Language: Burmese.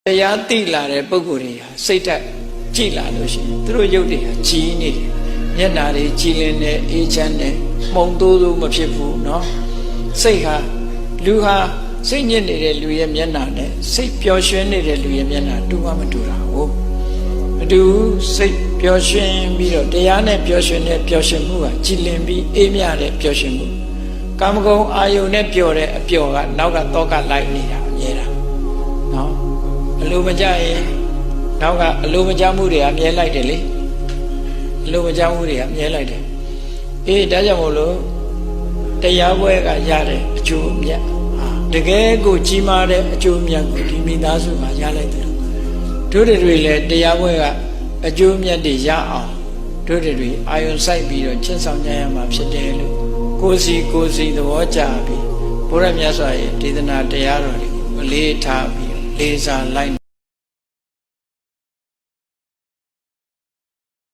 တရားသိလာတဲ့ပုဂ္ဂိုလ်တွေဟာစိတ်ဓာတ်ကြည်လာလို့ရှိရင်သူတို့ရုပ်တွေဟာကြီးနေတယ်မျက်နာတွေကြည်လင်တဲ့အေးချမ်းတဲ့မှုန်တိုးတိုးမဖြစ်ဘူးเนาะစိတ်ဟာလူဟာစိတ်ညစ်နေတဲ့လူရဲ့မျက်နာနဲ့စိတ်ပျော်ရွှင်နေတဲ့လူရဲ့မျက်နာတူမှမတူတာဟုတ်မတူစိတ်ပျော်ရွှင်ပြီးတော့တရားနဲ့ပျော်ရွှင်တဲ့ပျော်ရွှင်မှုဟာကြည်လင်ပြီးအေးမြတဲ့ပျော်ရွှင်မှုကာမဂုဏ်အာယုန်နဲ့ပျော်တဲ့အပျော်ကနောက်ကတောကလိုက်နေတာအမြဲတမ်းเนาะအလိုမကြရင်နောက်ကအလိုမကြမှုတွေအမြဲလိုက်တယ်လေအလိုမကြမှုတွေအမြဲလိုက်တယ်အေးဒါကြောင့်မို့လို့တရားပွဲကရတဲ့အကျိုးအမြတ်တကယ်ကိုကြီးမားတဲ့အကျိုးအမြတ်ကိုဒီမိသားစုမှာရလိုက်တယ်တို့တွေလည်းတရားပွဲကအကျိုးအမြတ်တွေရအောင်တို့တွေအာယုံစိုက်ပြီးတော့ချစ်ဆောင်ကြရမှာဖြစ်တယ်လို့ကိုယ်စီသဘောကျပြီးဘုရားမြတ်စွာရဲ့ဒေသနာတရားတော်တွေကိုအလေးထားပြီးလေးစားလိုက်